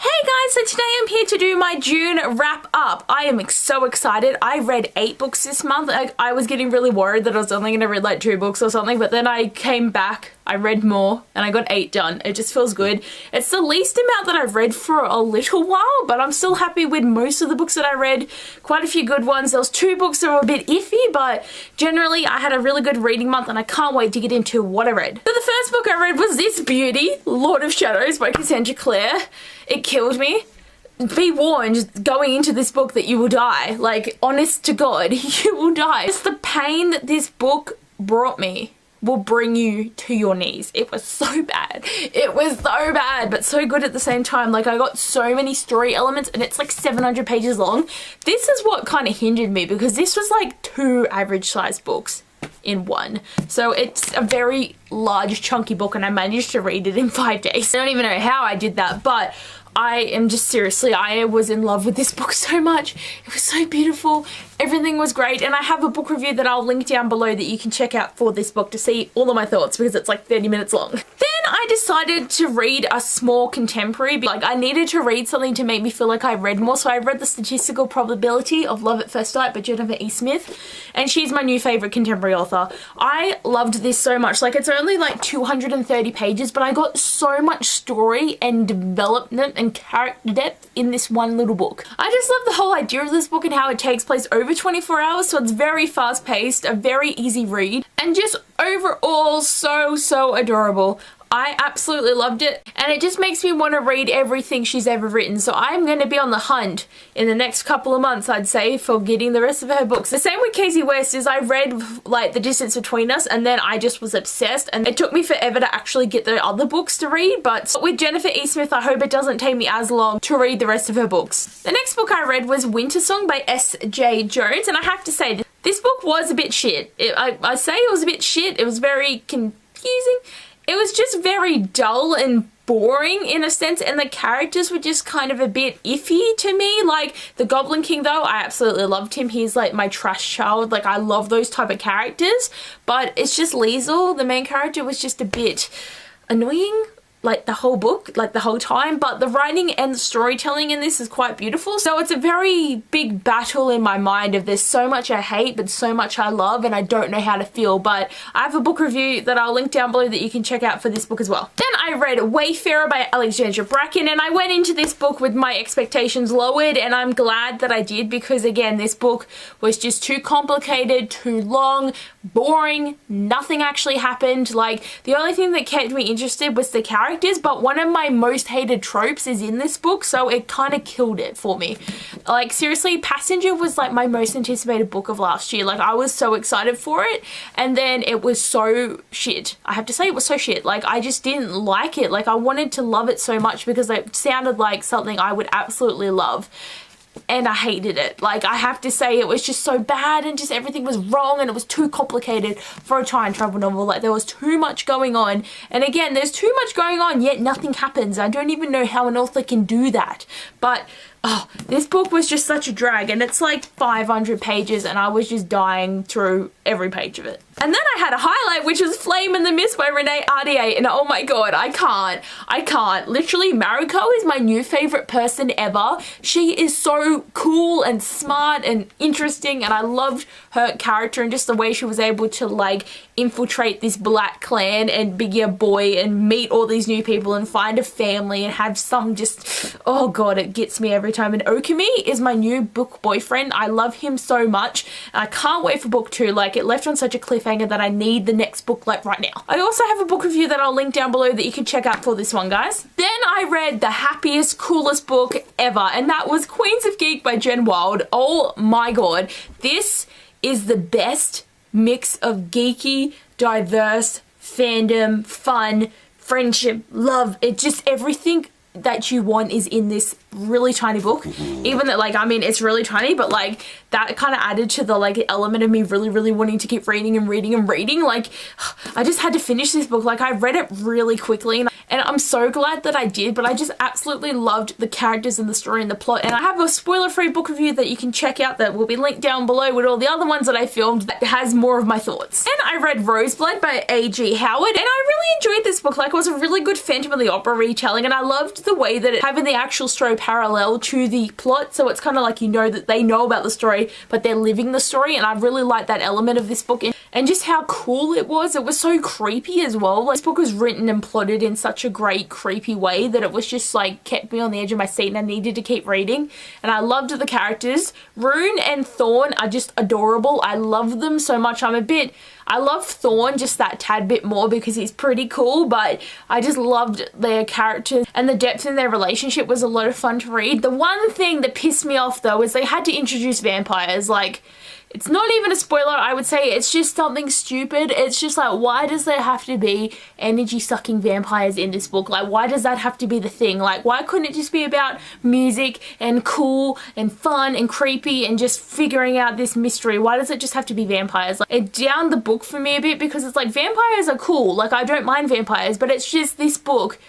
Hey guys, so today I'm here to do my June wrap up. I am so excited. I read 8 books this month. I was getting really worried that I was only going to read like 2 books or something, but then I came back, I read more, and I got 8 done. It just feels good. It's the least amount that I've read for a little while, but I'm still happy with most of the books that I read. Quite a few good ones. There was 2 books that were a bit iffy, but generally I had a really good reading month and I can't wait to get into what I read. So the first book I read was this beauty, Lord of Shadows by Cassandra Clare. It killed me. Be warned going into this book that you will die. Like, honest to God, you will die. Just the pain that this book brought me will bring you to your knees. It was so bad. It was so bad, but so good at the same time. Like, I got so many story elements and it's like 700 pages long. This is what kind of hindered me because this was like 2 average sized books in one. So it's a very large chunky book and I managed to read it in 5 days. I don't even know how I did that, but I am just seriously, I was in love with this book so much. It was so beautiful. Everything was great. And I have a book review that I'll link down below that you can check out for this book to see all of my thoughts because it's like 30 minutes long. Then I decided to read a small contemporary. Like, I needed to read something to make me feel like I read more. So I read The Statistical Probability of Love at First Sight by Jennifer E. Smith. And she's my new favorite contemporary author. I loved this so much. Like, it's only like 230 pages, but I got so much story and development and character depth in this one little book. I just love the whole idea of this book and how it takes place over 24 hours, so it's very fast paced, a very easy read, and just overall so adorable. I absolutely loved it and it just makes me want to read everything she's ever written. So I'm going to be on the hunt in the next couple of months, I'd say, for getting the rest of her books. The same with Casey West is I read like The Distance Between Us and then I just was obsessed and it took me forever to actually get the other books to read. But with Jennifer E. Smith, I hope it doesn't take me as long to read the rest of her books. The next book I read was Winter Song by S.J. Jones, and I have to say this book was a bit shit. I say it was a bit shit. It was very confusing. It was just very dull and boring in a sense, and the characters were just kind of a bit iffy to me. Like, the Goblin King though, I absolutely loved him. He's like my trash child. Like, I love those type of characters, but it's just Liesel, the main character, was just a bit annoying. Like the whole book, like the whole time, but the writing and the storytelling in this is quite beautiful. So it's a very big battle in my mind of there's so much I hate but so much I love and I don't know how to feel. But I have a book review that I'll link down below that you can check out for this book as well. Then I read Wayfarer by Alexandra Bracken, and I went into this book with my expectations lowered, and I'm glad that I did because, again, this book was just too complicated, too long, boring, nothing actually happened. Like, the only thing that kept me interested was the characters, but one of my most hated tropes is in this book, so it kind of killed it for me. Like, seriously, Passenger was like my most anticipated book of last year. Like, I was so excited for it, and then it was so shit. I have to say, it was so shit. Like, I just didn't like it. Like, I wanted to love it so much because it sounded like something I would absolutely love. And I hated it. Like, I have to say, it was just so bad and just everything was wrong and it was too complicated for a time travel novel. Like, there was too much going on. And again, there's too much going on, yet nothing happens. I don't even know how an author can do that. But, oh, this book was just such a drag, and it's like 500 pages and I was just dying through every page of it. And then I had a highlight, which was Flame in the Mist by Renee Ahdieh, and oh my god, I can't. Literally, Mariko is my new favorite person ever. She is so cool and smart and interesting, and I loved her character and just the way she was able to, like, infiltrate this black clan and be a boy and meet all these new people and find a family and have some just, oh god, it gets me every time. And Okami is my new book boyfriend. I love him so much. I can't wait for book 2. Like, it left on such a cliffhanger that I need the next book like right now. I also have a book review that I'll link down below that you can check out for this one, guys. Then I read the happiest, coolest book ever, and that was Queens of Geek by Jen Wild. Oh my god, this is the best mix of geeky, diverse, fandom, fun, friendship, love. It's just everything that you want is in this really tiny book. Even that, like, I mean, it's really tiny, but like that kind of added to the like element of me really wanting to keep reading and reading and reading. Like, I just had to finish this book. Like, I read it really quickly and I'm so glad that I did, but I just absolutely loved the characters and the story and the plot. And I have a spoiler-free book review that you can check out that will be linked down below with all the other ones that I filmed that has more of my thoughts. And I read Roseblood by A.G. Howard, and I really enjoyed this book. Like, it was a really good Phantom of the Opera retelling, and I loved the way that it having the actual story parallel to the plot, so it's kind of like you know that they know about the story, but they're living the story, and I really liked that element of this book, and just how cool it was. It was so creepy as well. Like, this book was written and plotted in such a great creepy way that it was just like kept me on the edge of my seat, and I needed to keep reading. And I loved the characters. Rune and Thorn are just adorable. I love them so much. I love Thorn just that tad bit more because he's pretty cool, but I just loved their characters, and the depth in their relationship was a lot of fun to read. The one thing that pissed me off though is they had to introduce vampires. Like, it's not even a spoiler, I would say. It's just something stupid. It's just like, why does there have to be energy-sucking vampires in this book? Like, why does that have to be the thing? Like, why couldn't it just be about music and cool and fun and creepy and just figuring out this mystery? Why does it just have to be vampires? Like, it downed the book for me a bit because it's like, vampires are cool. Like, I don't mind vampires, but it's just this book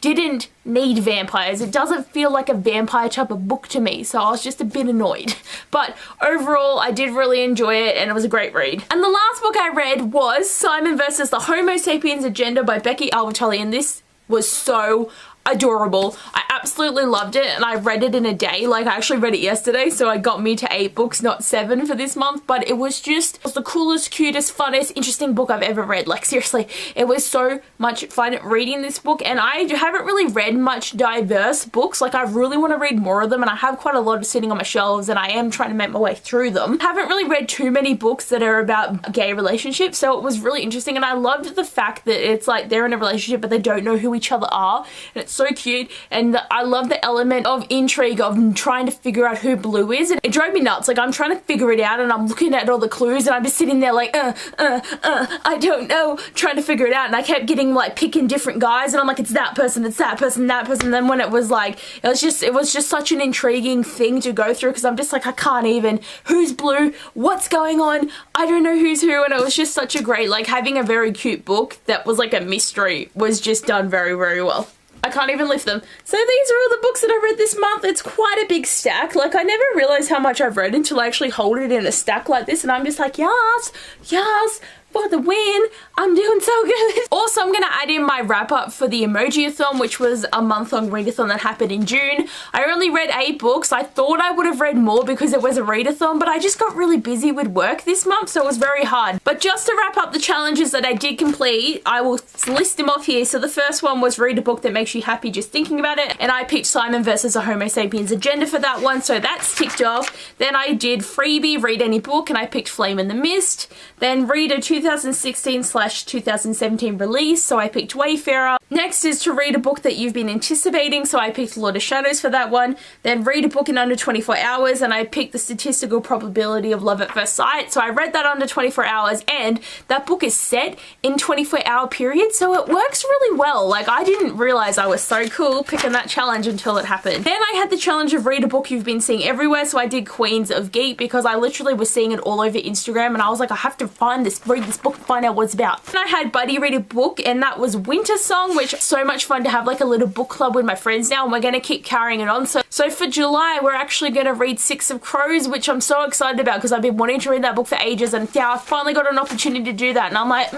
didn't need vampires. It doesn't feel like a vampire type of book to me, so I was just a bit annoyed. But overall, I did really enjoy it, and it was a great read. And the last book I read was Simon vs. the Homo Sapiens Agenda by Becky Albertalli, and this was so adorable. I absolutely loved it, and I read it in a day. Like, I actually read it yesterday, so it got me to 8 books, not 7 for this month, but it was the coolest, cutest, funnest, interesting book I've ever read. Like, seriously, it was so much fun reading this book, and I haven't really read much diverse books. Like, I really want to read more of them, and I have quite a lot of sitting on my shelves, and I am trying to make my way through them. I haven't really read too many books that are about gay relationships, so it was really interesting, and I loved the fact that it's like they're in a relationship, but they don't know who each other are, and it's so cute. And I love the element of intrigue of trying to figure out who Blue is, and it drove me nuts. Like, I'm trying to figure it out, and I'm looking at all the clues, and I'm just sitting there like I don't know, trying to figure it out. And I kept getting like picking different guys, and I'm like, it's that person, it's that person, that person. And then when it was like, it was just such an intriguing thing to go through, because I'm just like, I can't even, who's Blue, what's going on, I don't know who's who. And it was just such a great, like, having a very cute book that was like a mystery was just done very, very well. I can't even lift them. So these are all the books that I read this month. It's quite a big stack. Like, I never realized how much I've read until I actually hold it in a stack like this, and I'm just like, yes, yes, for the win. I'm doing so good. Also, I'm gonna add in my wrap up for the Emojiathon, which was a month-long readathon that happened in June. I only read 8 books. I thought I would have read more because it was a readathon, but I just got really busy with work this month, so it was very hard. But just to wrap up the challenges that I did complete, I will list them off here. So the first one was read a book that makes you happy just thinking about it, and I picked Simon vs. the Homo Sapiens Agenda for that one, so that's ticked off. Then I did freebie, read any book, and I picked Flame in the Mist. Then read a 2016/2017 release, so I picked Wayfarer. Next is to read a book that you've been anticipating, so I picked Lord of Shadows for that one. Then read a book in under 24 hours, and I picked The Statistical Probability of Love at First Sight, so I read that under 24 hours, and that book is set in 24-hour period, so it works really well. Like, I didn't realize I was so cool picking that challenge until it happened. Then I had the challenge of read a book you've been seeing everywhere, so I did Queens of Geek because I literally was seeing it all over Instagram, and I was like, I have to read this book and find out what it's about. And I had Buddy read a book, and that was Winter Song, which is so much fun to have like a little book club with my friends now, and we're gonna keep carrying it on. So for July, we're actually gonna read Six of Crows, which I'm so excited about because I've been wanting to read that book for ages, and yeah, I finally got an opportunity to do that, and I'm like,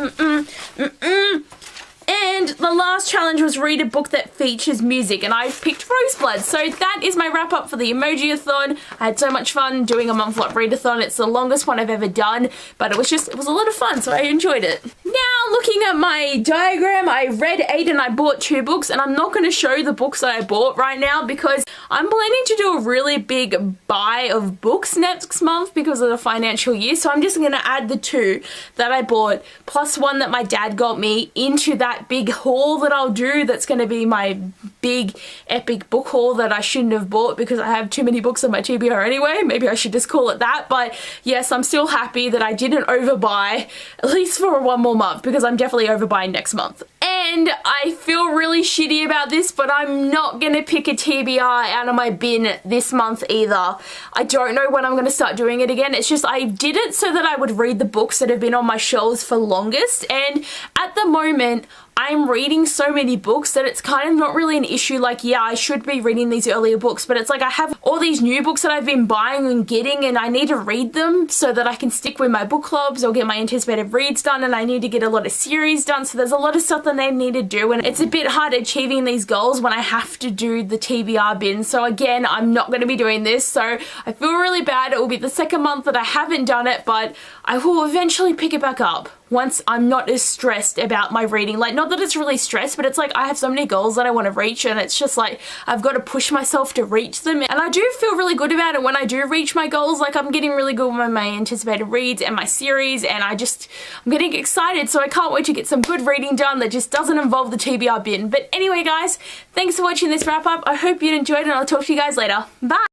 And the last challenge was read a book that features music, and I picked Roseblood. So that is my wrap up for the Emojiathon. I had so much fun doing a month-long readathon. It's the longest one I've ever done, but it was a lot of fun, so I enjoyed it. Now, looking at my diagram, I read 8 and I bought 2 books, and I'm not going to show the books that I bought right now because I'm planning to do a really big buy of books next month because of the financial year, so I'm just going to add the 2 that I bought plus one that my dad got me into that big haul that I'll do. That's going to be my big epic book haul that I shouldn't have bought because I have too many books on my TBR anyway. Maybe I should just call it that. But yes, I'm still happy that I didn't overbuy, at least for 1 more month, because I'm definitely overbuying next month. And I feel really shitty about this, but I'm not going to pick a TBR out of my bin this month either. I don't know when I'm going to start doing it again. It's just I did it so that I would read the books that have been on my shelves for longest, and at the moment I'm reading so many books that it's kind of not really an issue. Like, yeah, I should be reading these earlier books, but it's like I have all these new books that I've been buying and getting, and I need to read them so that I can stick with my book clubs or get my anticipated reads done, and I need to get a lot of series done. So there's a lot of stuff that I need to do, and it's a bit hard achieving these goals when I have to do the TBR bin. So again, I'm not going to be doing this, so I feel really bad. It will be the second month that I haven't done it, but I will eventually pick it back up once I'm not as stressed about my reading. Like, not that it's really stressed, but it's like I have so many goals that I want to reach, and it's just like I've got to push myself to reach them. And I do feel really good about it when I do reach my goals. Like, I'm getting really good with my anticipated reads and my series, and I'm getting excited, so I can't wait to get some good reading done that just doesn't involve the TBR bin. But anyway, guys, thanks for watching this wrap up. I hope you enjoyed, and I'll talk to you guys later. Bye!